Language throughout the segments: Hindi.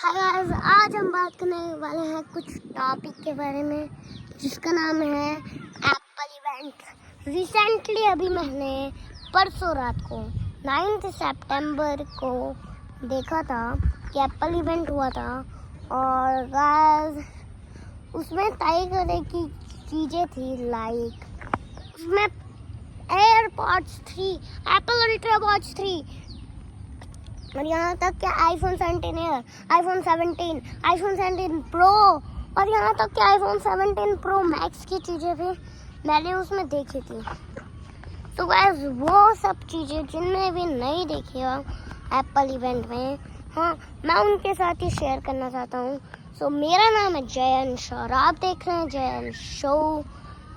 हाय गाइस, आज हम बात करने वाले हैं कुछ टॉपिक के बारे में जिसका नाम है एप्पल इवेंट। रिसेंटली अभी मैंने परसों रात को 9 सितंबर को देखा था कि एप्पल इवेंट हुआ था और गाइस उसमें कई तरह की चीज़ें थी। लाइक उसमें एयरपॉड्स 3, एप्पल अल्ट्रा वॉच 3 और यहाँ तक कि iPhone 17 air, iPhone 17, iPhone 17 pro और यहाँ तक कि आईफोन 17 प्रो मैक्स की चीज़ें भी मैंने उसमें देखी थी। तो गाइस वो सब चीज़ें जिनमें भी नहीं देखी हो एप्पल इवेंट में, हाँ मैं उनके साथ ही शेयर करना चाहता हूँ। सो मेरा नाम है जयंश और आप देख रहे हैं जयंश शो।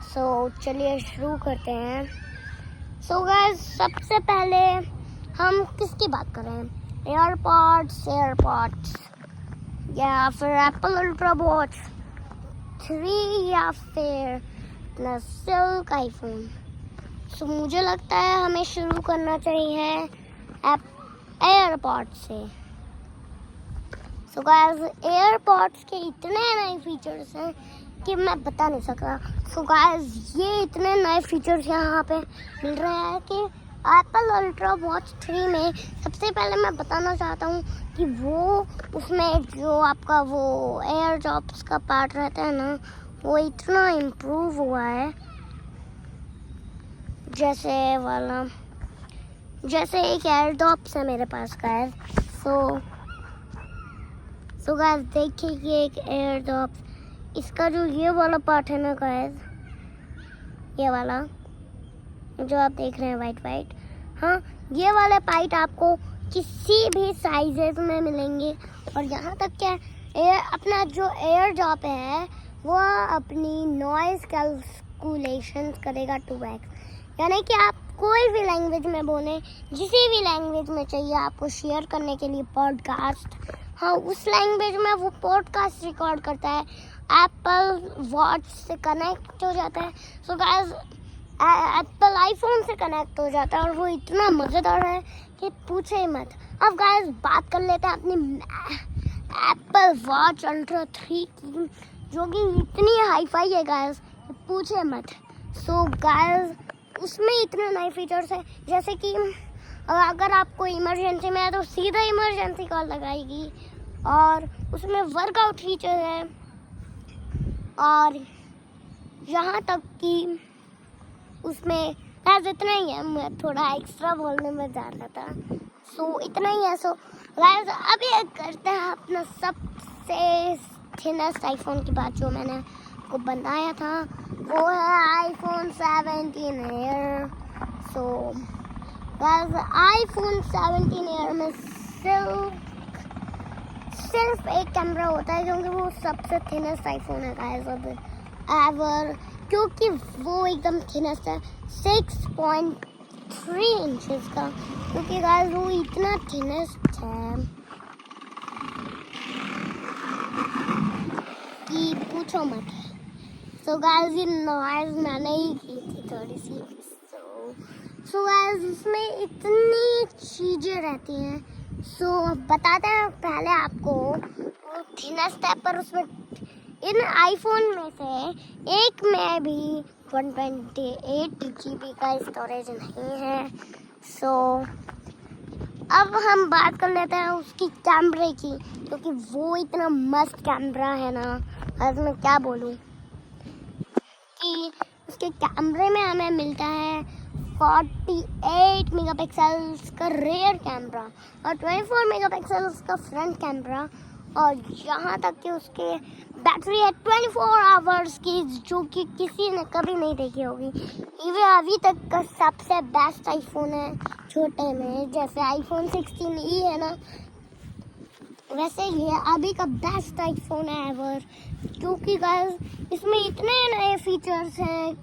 सो चलिए शुरू करते हैं। सो गाइस सबसे पहले हम किसकी बात कर रहे हैं? एयरपॉड्स या फिर एप्पल अल्ट्रा वॉच 3 या फिर सिल्क आईफोन। सो मुझे लगता है हमें शुरू करना चाहिए एयरपॉड्स से। सो गाइस एयरपॉड्स के इतने नए फीचर्स हैं कि मैं बता नहीं सकता। सो गाइस ये इतने नए फीचर्स यहाँ पे मिल रहे हैं कि एप्पल अल्ट्रा वॉच 3 में सबसे पहले मैं बताना चाहता हूँ कि वो उसमें जो आपका वो एयर ड्रॉप्स का पार्ट रहता है ना, वो इतना इम्प्रूव हुआ है। जैसे एक एयर ड्रॉप्स है मेरे पास गाइस। सो गाइस देखिए ये एक एयर ड्रॉप्स, इसका जो ये वाला पार्ट है ना गाइस, ये वाला जो आप देख रहे हैं वाइट, हाँ ये वाले पाइप आपको किसी भी साइजेस में मिलेंगे। और यहाँ तक क्या अपना जो एयर ड्रॉप है वो अपनी नॉइज़ कैलकुलेशंस करेगा 2x, यानी कि आप कोई भी लैंग्वेज में बोलें, जिसी भी लैंग्वेज में चाहिए आपको शेयर करने के लिए पॉडकास्ट, हाँ उस लैंग्वेज में वो पॉडकास्ट रिकॉर्ड करता है, एप्पल वॉच से कनेक्ट हो जाता है। सो गाइस एप्पल आईफोन से कनेक्ट हो जाता है और वो इतना मज़ेदार है कि पूछे ही मत। अब गाइस बात कर लेते हैं अपनी एप्पल वॉच अल्ट्रा 3 की, जो कि इतनी हाईफाई है गाइस पूछे मत। सो गाइस उसमें इतने नए फीचर्स हैं, जैसे कि अगर आपको इमरजेंसी में है तो सीधा इमरजेंसी कॉल लगाएगी, और उसमें वर्कआउट फीचर है, और यहाँ तक कि उसमें बस इतना ही है। मैं थोड़ा एक्स्ट्रा बोलने में जा रहा था। सो इतना ही है। सो गाइस अभी करते हैं अपना सबसे थिनेस्ट आईफोन की बात, जो मैंने आपको बनाया था वो है iPhone 17 air. So guys iPhone 17 air में सिर्फ एक कैमरा होता है, क्योंकि वो सबसे थिनेस्ट आईफोन है गाइस अब एवर, क्योंकि वो एकदम थिनेस्ट है 6.3 इंचेस का, क्योंकि गाइस वो इतना थिनेस्ट है कि पूछो मत। सो गाइस ये नॉइज़ मैंने ही की थी थोड़ी सी। सो गाइस उसमें इतनी चीज़ें रहती हैं। सो बताते हैं पहले आपको वो थिनेस्ट है, पर उसमें इन आईफोन में से एक में भी 128 GB का स्टोरेज नहीं है। सो अब हम बात कर लेते हैं उसकी कैमरे की, क्योंकि वो इतना मस्त कैमरा है ना, आज मैं क्या बोलूँ कि उसके कैमरे में हमें मिलता है 48 मेगापिक्सल्स का रेयर कैमरा और 24 मेगापिक्सल्स का फ्रंट कैमरा, और यहाँ तक कि उसके बैटरी है 24 आवर्स की, जो कि किसी ने कभी नहीं देखी होगी। ये अभी तक का सबसे बेस्ट आईफोन है छोटे में, जैसे आईफोन 16e है ना, वैसे ये अभी का बेस्ट आईफोन है एवर, क्योंकि गाइस इसमें इतने नए फीचर्स हैं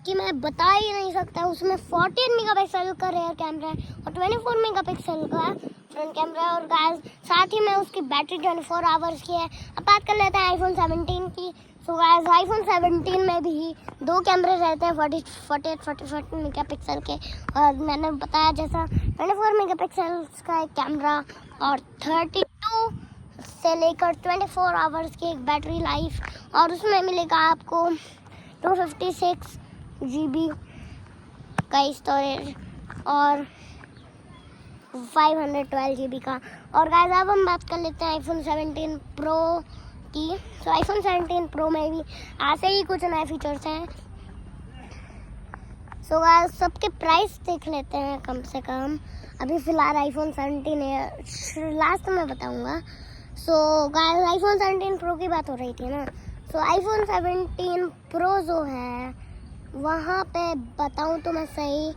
कि मैं बता ही नहीं सकता। उसमें 14 मेगापिक्सल का रेयर कैमरा है और 24 मेगापिक्सल का फ्रंट कैमरा है, और गाइस साथ ही में उसकी बैटरी 24 आवर्स की है। अब बात कर लेते हैं आईफोन 17 की। सो गाइस आईफोन 17 में भी 2 कैमरे रहते हैं 48 मेगापिक्सल के, और मैंने बताया जैसा 24 मेगापिक्सल का एक कैमरा और 32 से लेकर 24 आवर्स की एक बैटरी लाइफ, और उसमें मिलेगा आपको 256 GB का स्टोरेज और 512 GB का। और गाइस अब हम बात कर लेते हैं आईफोन 17 प्रो की। तो आईफोन 17 प्रो में भी ऐसे ही कुछ नए फीचर्स हैं। सो गाइस सबके प्राइस देख लेते हैं कम से कम। अभी फ़िलहाल आईफोन 17 है, लास्ट में बताऊंगा। सो गाइस आईफोन 17 प्रो की बात हो रही थी ना, सो आईफोन 17 प्रो जो है वहाँ पे बताऊँ तो मैं सही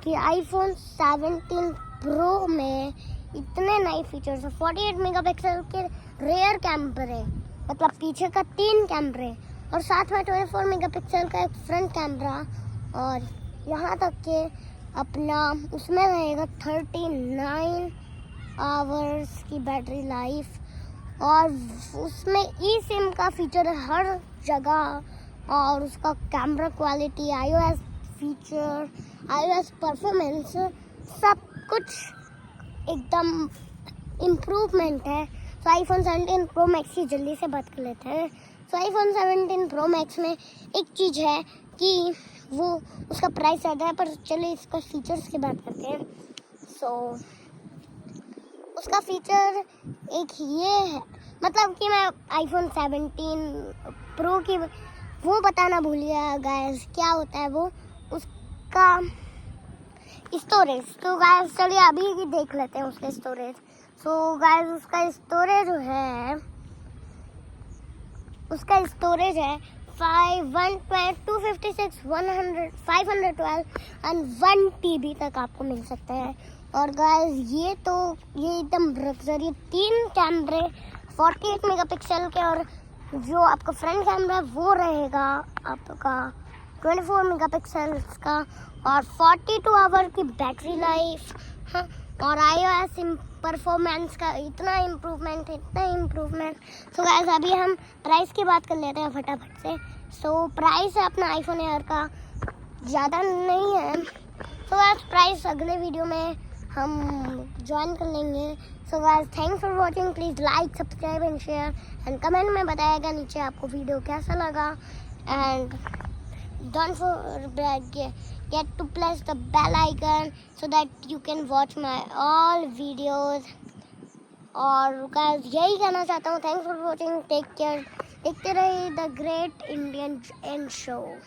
कि आईफोन 17 प्रो में इतने नए फीचर्स हैं। 48 मेगापिक्सल के रेयर कैमरे, मतलब पीछे का 3 कैमरे, और साथ में 24 मेगापिक्सल का एक फ्रंट कैमरा, और यहाँ तक के अपना उसमें रहेगा 39 आवर्स की बैटरी लाइफ, और उसमें ई सिम का फीचर है हर जगह, और उसका camera quality, iOS feature, iOS performance, सब कुछ एकदम इम्प्रूवमेंट है। तो आईफोन 17 प्रो मैक्स की जल्दी से बात कर लेते हैं। तो आईफोन 17 प्रो मैक्स में एक चीज़ है कि वो उसका प्राइस ज़्यादा है, पर चलिए इसका फीचर्स की बात करते हैं। सो उसका फीचर एक ये है, मतलब कि मैं आईफोन 17 प्रो की वो बताना भूल गया गाइस, क्या होता है वो उसका स्टोरेज। तो गाइस चलिए अभी ही देख लेते हैं उसका स्टोरेज। सो गाइस उसका स्टोरेज है 256, 100, 512 एंड 1 TB तक आपको मिल सकता है। और गाइस ये एकदम लग्जरी 3 कैमरे 48 मेगापिक्सल के, और जो आपका फ्रंट कैमरा वो रहेगा आपका 24 मेगापिक्सल का, और 42 आवर की बैटरी लाइफ। हाँ, और iOS परफॉर्मेंस का इतना इम्प्रूवमेंट। सो गाइस अभी हम प्राइस की बात कर लेते हैं फटाफट से। सो प्राइस है अपना आईफोन एयर का ज़्यादा नहीं है। सो गाइस प्राइस अगले वीडियो में हम ज्वाइन कर लेंगे। So guys thanks for watching, please like, subscribe and share, and comment में बताइएगा नीचे आपको वीडियो कैसा लगा, and don't forget to press the bell icon so that you can watch my all videos। और guys यही कहना चाहता हूँ, thanks for watching, take care, देखते रहिए द ग्रेट इंडियन शो।